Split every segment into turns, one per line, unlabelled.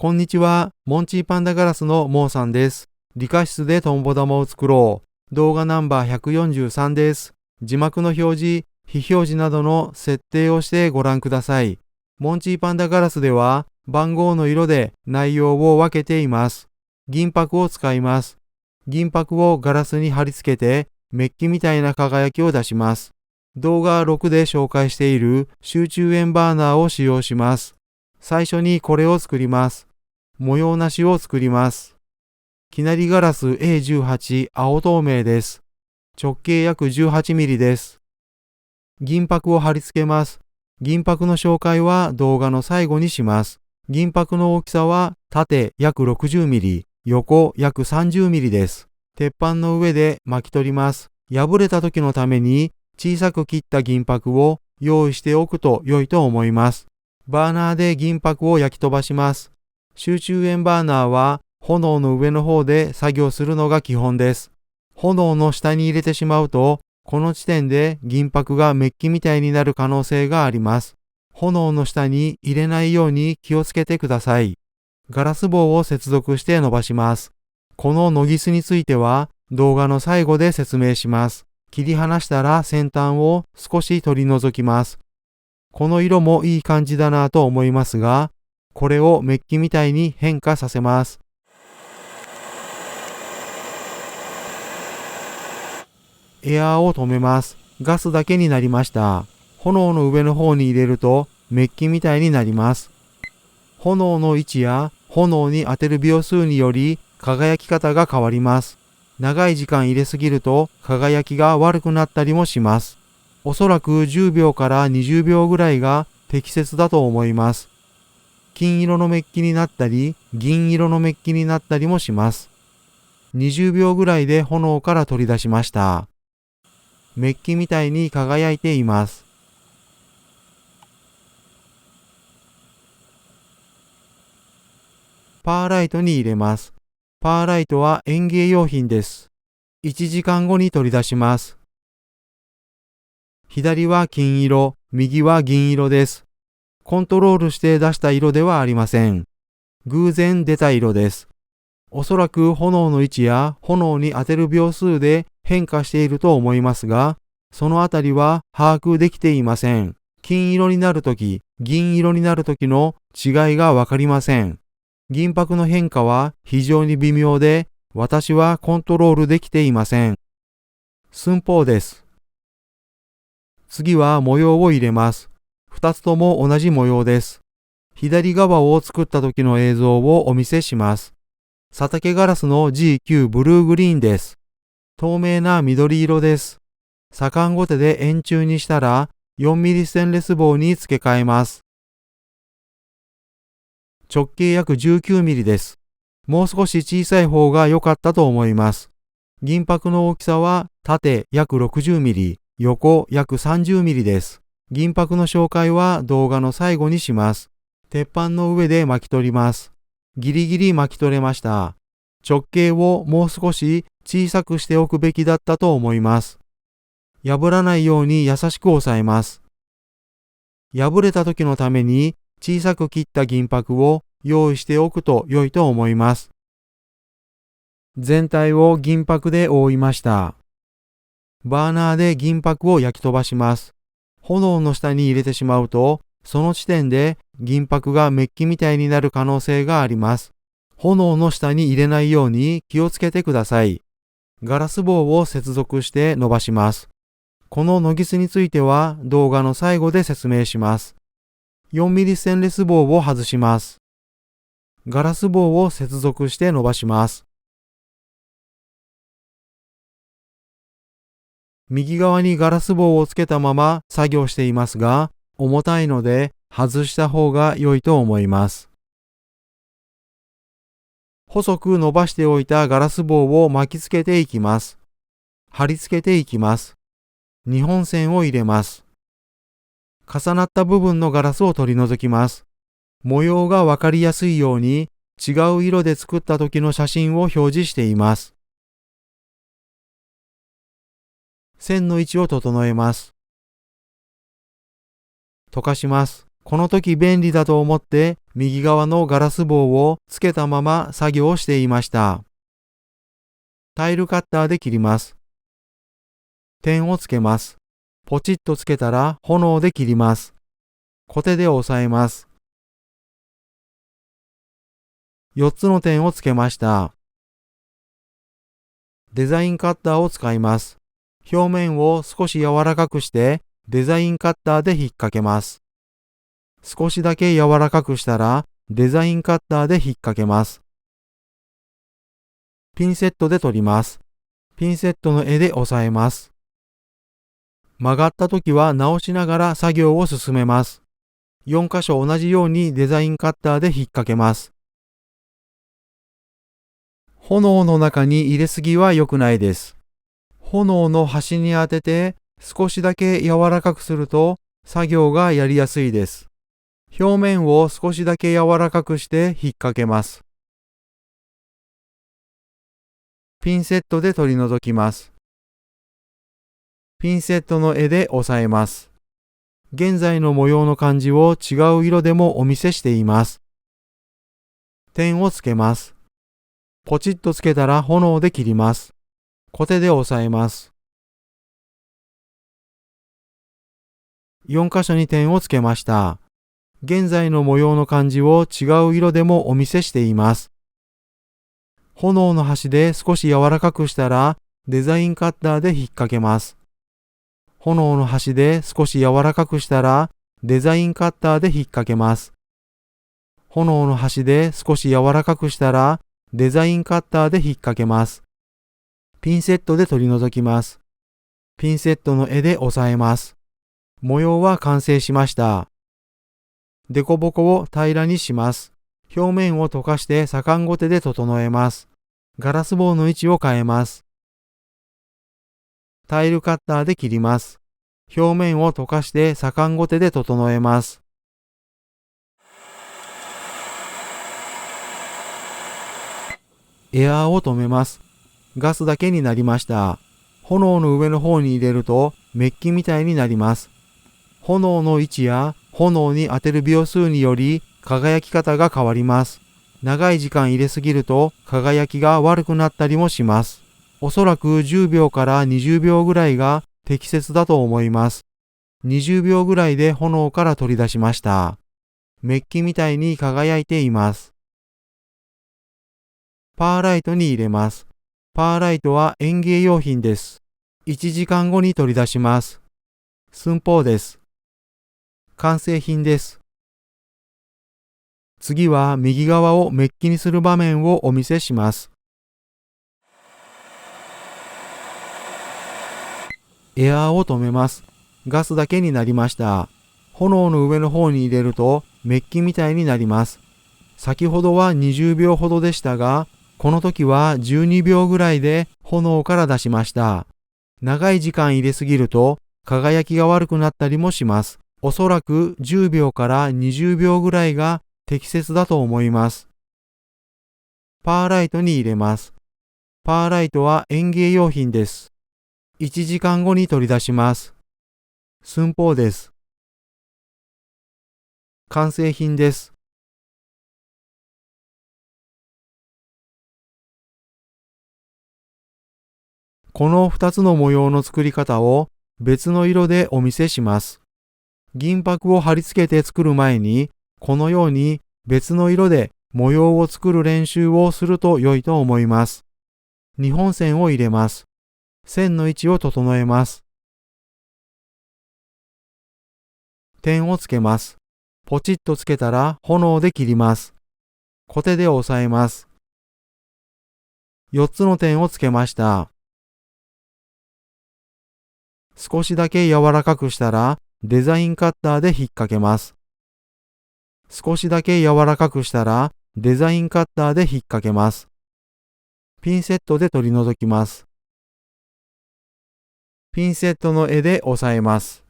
こんにちは、モンチーパンダガラスのモーさんです。理科室でトンボ玉を作ろう。動画ナンバー143です。字幕の表示、非表示などの設定をしてご覧ください。モンチーパンダガラスでは番号の色で内容を分けています。銀箔を使います。銀箔をガラスに貼り付けてメッキみたいな輝きを出します。動画6で紹介している集中円バーナーを使用します。最初にこれを作ります。模様なしを作ります。きなりガラス A18 青透明です。直径約 18mm です。銀箔を貼り付けます。銀箔の紹介は動画の最後にします。銀箔の大きさは縦約 60mm、横約 30mm です。鉄板の上で巻き取ります。破れた時のために小さく切った銀箔を用意しておくと良いと思います。バーナーで銀箔を焼き飛ばします。集中円バーナーは炎の上の方で作業するのが基本です。炎の下に入れてしまうと、この地点で銀箔がメッキみたいになる可能性があります。炎の下に入れないように気をつけてください。ガラス棒を接続して伸ばします。このノギスについては動画の最後で説明します。切り離したら先端を少し取り除きます。この色もいい感じだなと思いますが、これをメッキみたいに変化させます。エアーを止めます。ガスだけになりました。炎の上の方に入れるとメッキみたいになります。炎の位置や炎に当てる秒数により輝き方が変わります。長い時間入れすぎると輝きが悪くなったりもします。おそらく10秒から20秒ぐらいが適切だと思います。金色のメッキになったり、銀色のメッキになったりもします。20秒ぐらいで炎から取り出しました。メッキみたいに輝いています。パーライトに入れます。パーライトは園芸用品です。1時間後に取り出します。左は金色、右は銀色です。コントロールして出した色ではありません。偶然出た色です。おそらく炎の位置や炎に当てる秒数で変化していると思いますが、そのあたりは把握できていません。金色になるとき、銀色になるときの違いがわかりません。銀箔の変化は非常に微妙で、私はコントロールできていません。寸法です。次は模様を入れます。2つとも同じ模様です。左側を作った時の映像をお見せします。佐竹ガラスの G9 ブルーグリーンです。透明な緑色です。左官ごてで円柱にしたら 4mm ステンレス棒に付け替えます。直径約 19mm です。もう少し小さい方が良かったと思います。銀箔の大きさは縦約 60mm、横約 30mm です。銀箔の紹介は動画の最後にします。鉄板の上で巻き取ります。ギリギリ巻き取れました。直径をもう少し小さくしておくべきだったと思います。破らないように優しく押さえます。破れた時のために小さく切った銀箔を用意しておくと良いと思います。全体を銀箔で覆いました。バーナーで銀箔を焼き飛ばします。炎の下に入れてしまうと、その地点で銀箔がメッキみたいになる可能性があります。炎の下に入れないように気をつけてください。ガラス棒を接続して伸ばします。このノギスについては動画の最後で説明します。4mm ステンレス棒を外します。ガラス棒を接続して伸ばします。右側にガラス棒をつけたまま作業していますが、重たいので外した方が良いと思います。細く伸ばしておいたガラス棒を巻きつけていきます。貼り付けていきます。2本線を入れます。重なった部分のガラスを取り除きます。模様がわかりやすいように違う色で作った時の写真を表示しています。線の位置を整えます。溶かします。この時便利だと思って右側のガラス棒をつけたまま作業をしていました。タイルカッターで切ります。点をつけます。ポチッとつけたら炎で切ります。コテで押さえます。4つの点をつけました。デザインカッターを使います。表面を少し柔らかくしてデザインカッターで引っ掛けます。少しだけ柔らかくしたらデザインカッターで引っ掛けます。ピンセットで取ります。ピンセットの柄で押さえます。曲がった時は直しながら作業を進めます。4箇所同じようにデザインカッターで引っ掛けます。炎の中に入れすぎは良くないです。炎の端に当てて少しだけ柔らかくすると作業がやりやすいです。表面を少しだけ柔らかくして引っ掛けます。ピンセットで取り除きます。ピンセットの柄で押さえます。現在の模様の感じを違う色でもお見せしています。点をつけます。ポチッとつけたら炎で切ります。コテで押さえます。4箇所に点をつけました。現在の模様の感じを違う色でもお見せしています。炎の端で少し柔らかくしたらデザインカッターで引っ掛けます。炎の端で少し柔らかくしたらデザインカッターで引っ掛けます。炎の端で少し柔らかくしたらデザインカッターで引っ掛けます。ピンセットで取り除きます。ピンセットの柄で押さえます。模様は完成しました。デコボコを平らにします。表面を溶かして左官ゴテで整えます。ガラス棒の位置を変えます。タイルカッターで切ります。表面を溶かして左官ゴテで整えます。エアーを止めます。ガスだけになりました。炎の上の方に入れるとメッキみたいになります。炎の位置や炎に当てる秒数により輝き方が変わります。長い時間入れすぎると輝きが悪くなったりもします。おそらく10秒から20秒ぐらいが適切だと思います。20秒ぐらいで炎から取り出しました。メッキみたいに輝いています。パーライトに入れます。パーライトは園芸用品です。1時間後に取り出します。寸法です。完成品です。次は右側をメッキにする場面をお見せします。エアーを止めます。ガスだけになりました。炎の上の方に入れるとメッキみたいになります。先ほどは20秒ほどでしたが、この時は12秒ぐらいで炎から出しました。長い時間入れすぎると輝きが悪くなったりもします。おそらく10秒から20秒ぐらいが適切だと思います。パーライトに入れます。パーライトは園芸用品です。1時間後に取り出します。寸法です。完成品です。この2つの模様の作り方を別の色でお見せします。銀箔を貼り付けて作る前に、このように別の色で模様を作る練習をすると良いと思います。2本線を入れます。線の位置を整えます。点をつけます。ポチッとつけたら炎で切ります。コテで押さえます。4つの点をつけました。少しだけ柔らかくしたらデザインカッターで引っ掛けます。少しだけ柔らかくしたらデザインカッターで引っ掛けます。ピンセットで取り除きます。ピンセットの柄で押さえます。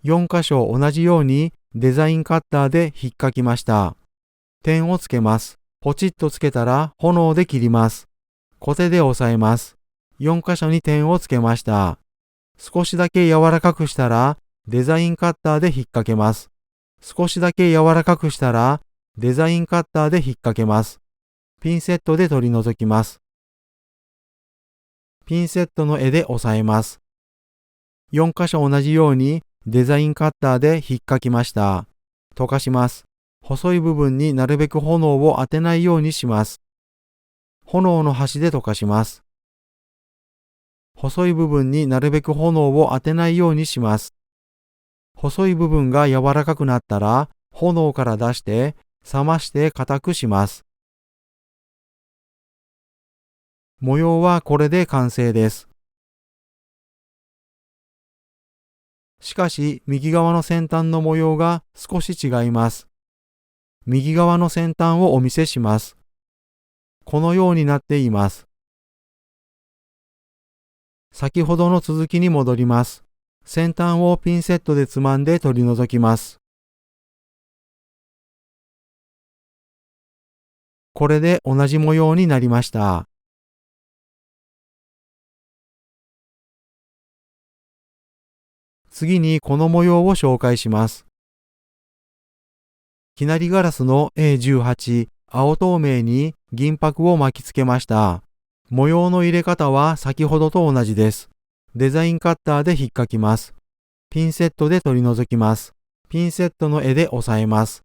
4箇所同じようにデザインカッターで引っかきました。点をつけます。ポチッとつけたら炎で切ります。コテで押さえます。4箇所に点をつけました。少しだけ柔らかくしたらデザインカッターで引っ掛けます。少しだけ柔らかくしたら、デザインカッターで引っ掛けます。ピンセットで取り除きます。ピンセットの柄で押さえます。4箇所同じようにデザインカッターで引っかきました。溶かします。細い部分になるべく炎を当てないようにします。炎の端で溶かします。細い部分になるべく炎を当てないようにします。細い部分が柔らかくなったら、炎から出して冷まして固くします。模様はこれで完成です。しかし、右側の先端の模様が少し違います。右側の先端をお見せします。このようになっています。先ほどの続きに戻ります。先端をピンセットでつまんで取り除きます。これで同じ模様になりました。次にこの模様を紹介します。きなりガラスの A18 青透明に銀箔を巻き付けました。模様の入れ方は先ほどと同じです。デザインカッターで引っかきます。ピンセットで取り除きます。ピンセットの柄で押さえます。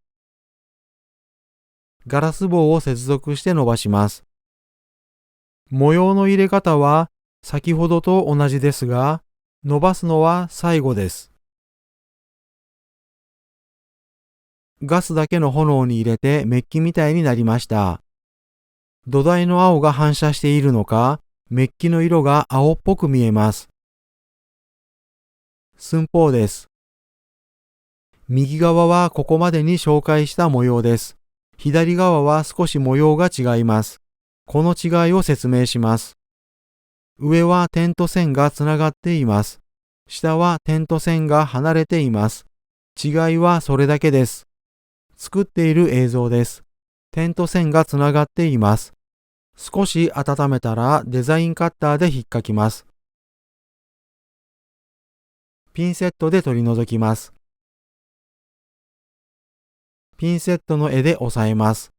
ガラス棒を接続して伸ばします。模様の入れ方は先ほどと同じですが、伸ばすのは最後です。ガスだけの炎に入れてメッキみたいになりました。土台の青が反射しているのか、メッキの色が青っぽく見えます。寸法です。右側はここまでに紹介した模様です。左側は少し模様が違います。この違いを説明します。上は点と線がつながっています。下は点と線が離れています。違いはそれだけです。作っている映像です。点と線がつながっています。少し温めたらデザインカッターで引っかきます。ピンセットで取り除きます。ピンセットの柄で押さえます。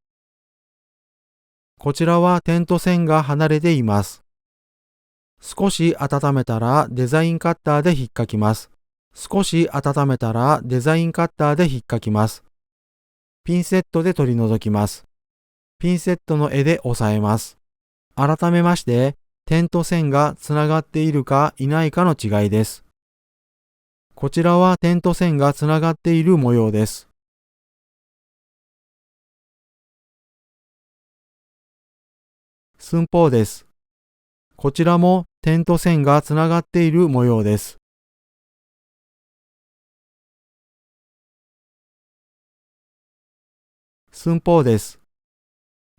こちらは点と線が離れています。少し温めたらデザインカッターで引っかきます。少し温めたらデザインカッターで引っかきます。ピンセットで取り除きます。ピンセットの柄で押さえます。改めまして、点と線がつながっているかいないかの違いです。こちらは点と線がつながっている模様です。寸法です。こちらも点と線がつながっている模様です。寸法です。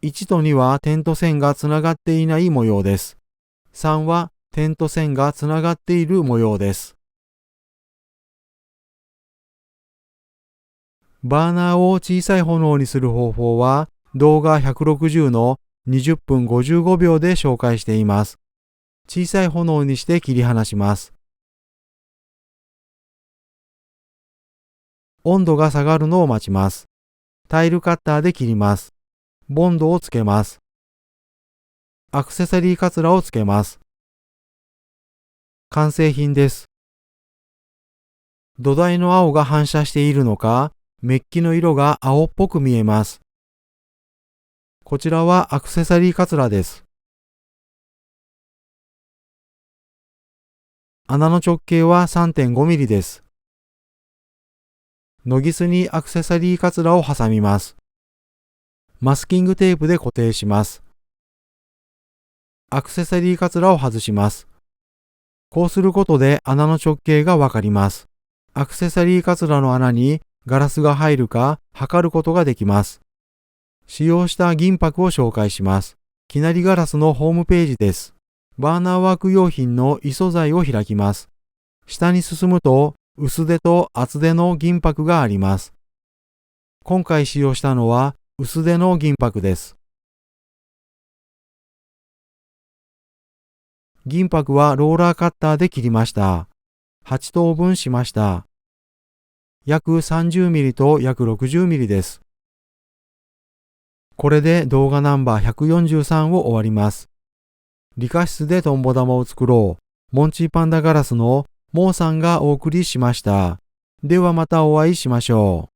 1と2は点と線がつながっていない模様です。3は点と線がつながっている模様です。バーナーを小さい炎にする方法は動画160の20分55秒で紹介しています。小さい炎にして切り離します。温度が下がるのを待ちます。タイルカッターで切ります。ボンドをつけます。アクセサリーカツラをつけます。完成品です。土台の青が反射しているのか、メッキの色が青っぽく見えます。こちらはアクセサリーカツラです。穴の直径は 3.5 ミリです。ノギスにアクセサリーカツラを挟みます。マスキングテープで固定します。アクセサリーカツラを外します。こうすることで穴の直径がわかります。アクセサリーカツラの穴にガラスが入るか測ることができます。使用した銀箔を紹介します。きなりガラスのホームページです。バーナーワーク用品の異素材を開きます。下に進むと薄手と厚手の銀箔があります。今回使用したのは薄手の銀箔です。銀箔はローラーカッターで切りました。8等分しました。約 30mm と約 60mm です。これで動画ナンバー143を終わります。理科室でトンボ玉を作ろう。モンチーパンダガラスのモーさんがお送りしました。ではまたお会いしましょう。